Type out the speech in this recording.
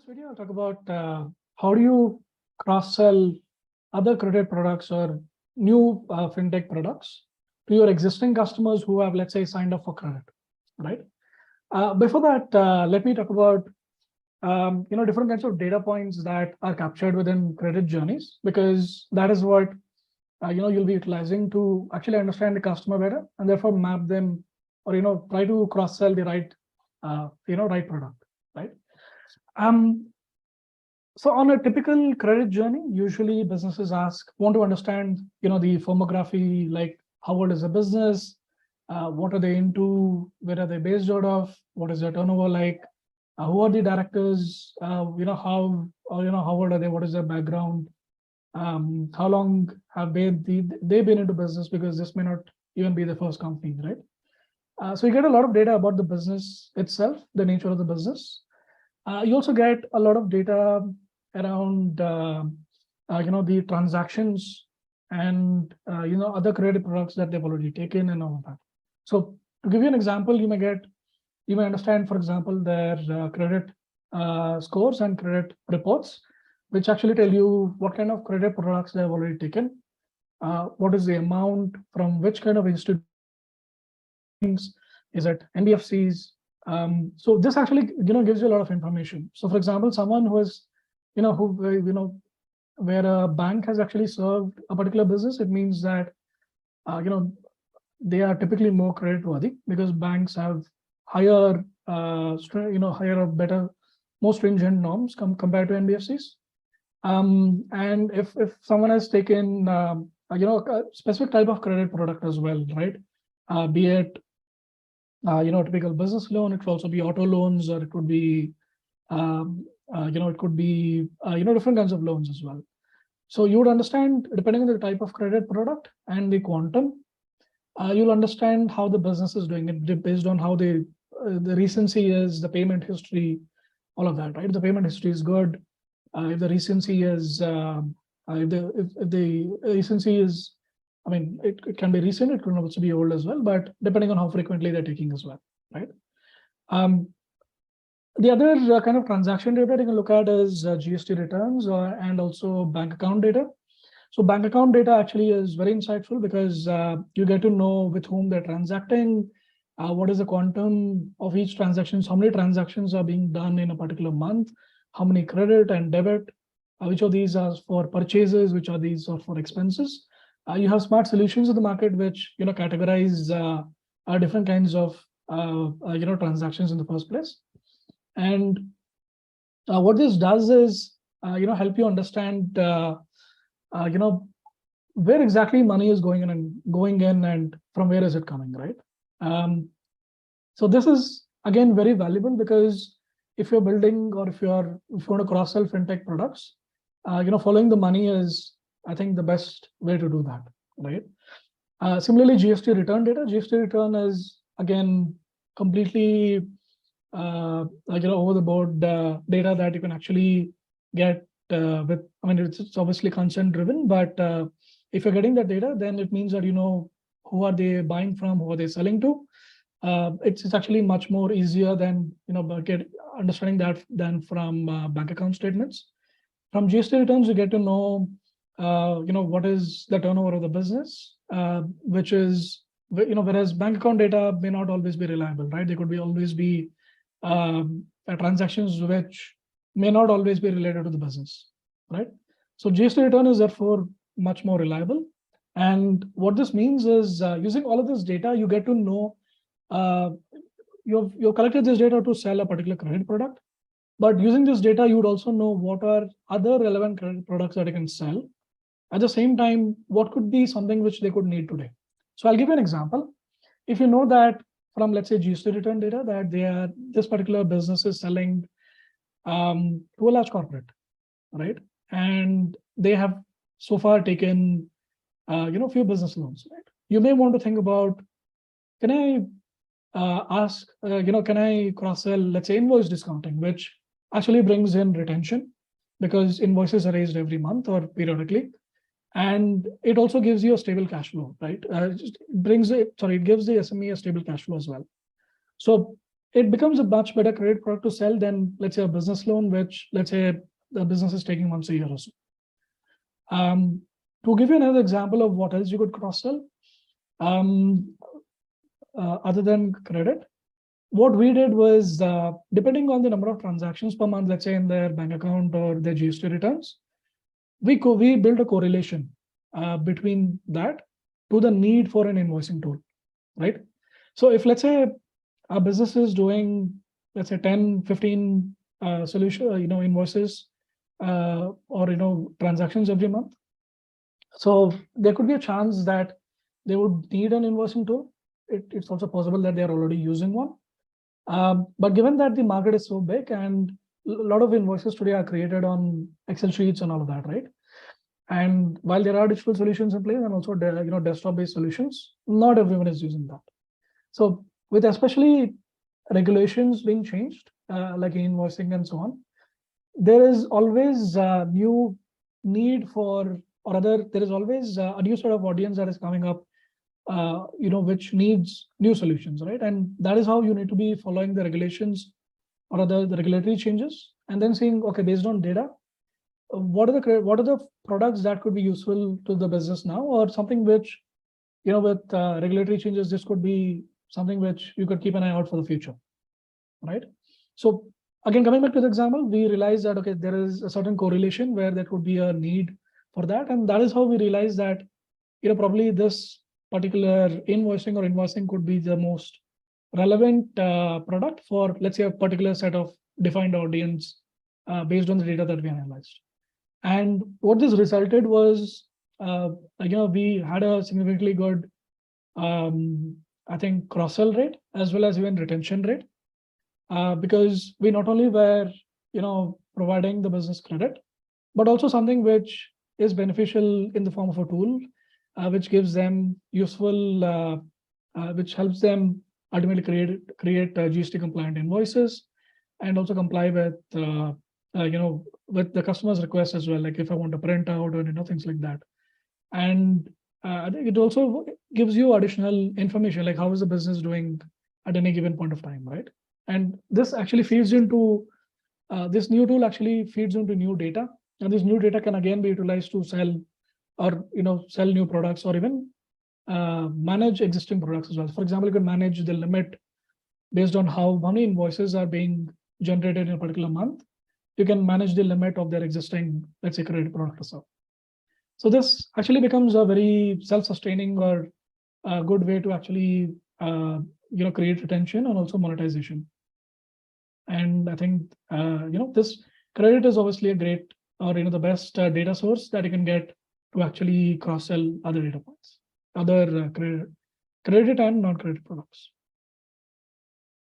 video, I'll talk about how do you cross-sell other credit products or new fintech products to your existing customers who have, let's say, signed up for credit, right? Before that, let me talk about different kinds of data points that are captured within credit journeys, because that is what you'll be utilizing to actually understand the customer better and therefore map them or try to cross-sell the right right product, right? So on a typical credit journey, usually businesses want to understand, the firmography, like how old is the business, what are they into, where are they based out of, what is their turnover like, who are the directors, how old are they, what is their background, how long have they been into business, because this may not even be the first company, right? So you get a lot of data about the business itself, the nature of the business. You also get a lot of data around the transactions and other credit products that they've already taken and all of that. So to give you an example, you may understand, for example, their credit scores and credit reports, which actually tell you what kind of credit products they have already taken, what is the amount, from which kind of institutions, is it NBFCs. So this actually gives you a lot of information. So for example, someone who is where a bank has actually served a particular business, it means that they are typically more credit worthy because banks have higher higher or better, more stringent norms compared to NBFCs. And if someone has taken a specific type of credit product as well, right? Be it typical business loan, it could also be auto loans, or it could be different kinds of loans as well. So you would understand, depending on the type of credit product and the quantum, you'll understand how the business is doing it based on how the recency is, the payment history, all of that, right? If the payment history is good, if the recency is, if the recency is, I mean, it can be recent, it can also be old as well, but depending on how frequently they're taking as well, right? The other kind of transaction data you can look at is GST returns and also bank account data. So bank account data actually is very insightful because you get to know with whom they're transacting, what is the quantum of each transaction, how many transactions are being done in a particular month, how many credit and debit, which of these are for purchases, which are these are for expenses. You have smart solutions in the market which categorize different kinds of transactions in the first place. And what this does is help you understand where exactly money is going in and from where is it coming, right? So this is again very valuable because if you're building or if you want to cross-sell fintech products, following the money is, I think, the best way to do that, right? Similarly, GST return data. GST return is again completely over the board data that you can actually get with. I mean, it's obviously consent driven, but if you're getting that data, then it means that who are they buying from, who are they selling to. It's actually much more easier than understanding that than from bank account statements. From GST returns, you get to know what is the turnover of the business, which is whereas bank account data may not always be reliable, right? There could always be transactions which may not always be related to the business, right? So GST return is therefore much more reliable. And what this means is using all of this data, you get to know you've collected this data to sell a particular credit product. But using this data, you would also know what are other relevant credit products that you can sell. At the same time, what could be something which they could need today. So I'll give you an example. If you know that from, let's say, GST return data, that this particular business is selling to a large corporate, right? And they have so far taken few business loans, right? You may want to think about, can I can I cross-sell, let's say, invoice discounting, which actually brings in retention because invoices are raised every month or periodically. And it also gives you a stable cash flow, right? It gives the SME a stable cash flow as well. So it becomes a much better credit product to sell than, let's say, a business loan, which, let's say, the business is taking once a year or so. To give you another example of what else you could cross-sell, other than credit, what we did was, depending on the number of transactions per month, let's say in their bank account or their GST returns, we built a correlation between that to the need for an invoicing tool, right? So if, let's say, a business is doing, let's say, 10, 15 invoices or transactions every month, so there could be a chance that they would need an invoicing tool. It's also possible that they're already using one. But given that the market is so big and a lot of invoices today are created on Excel sheets and all of that, right? And while there are digital solutions in place and also desktop-based solutions, not everyone is using that. So with especially regulations being changed, like invoicing and so on, there is always a new need for, or rather, there is always a new sort of audience that is coming up, which needs new solutions, right? And that is how you need to be following the regulations or the regulatory changes, and then seeing, okay, based on data, what are the products that could be useful to the business now, or something which, with regulatory changes, this could be something which you could keep an eye out for the future, right? So again, coming back to the example, we realized that, okay, there is a certain correlation where there could be a need for that, and that is how we realized that, probably this particular invoicing could be the most relevant product for, let's say, a particular set of defined audience based on the data that we analyzed. And what this resulted was, we had a significantly good, I think, cross-sell rate as well as even retention rate, because we not only were, providing the business credit, but also something which is beneficial in the form of a tool, which gives them useful, which helps them ultimately create GST compliant invoices, and also comply with with the customer's request as well, like if I want to print out or things like that. And I think it also gives you additional information, like how is the business doing at any given point of time, right? And this actually feeds into this new tool actually feeds into new data, and this new data can again be utilized to sell or sell new products, or even manage existing products as well. For example, you can manage the limit based on how many invoices are being generated in a particular month. You can manage the limit of their existing, let's say, credit product or so. So this actually becomes a very self-sustaining or a good way to actually create retention and also monetization. And I think this credit is obviously a great, or the best data source that you can get to actually cross-sell other data points, other credit and non-credit products.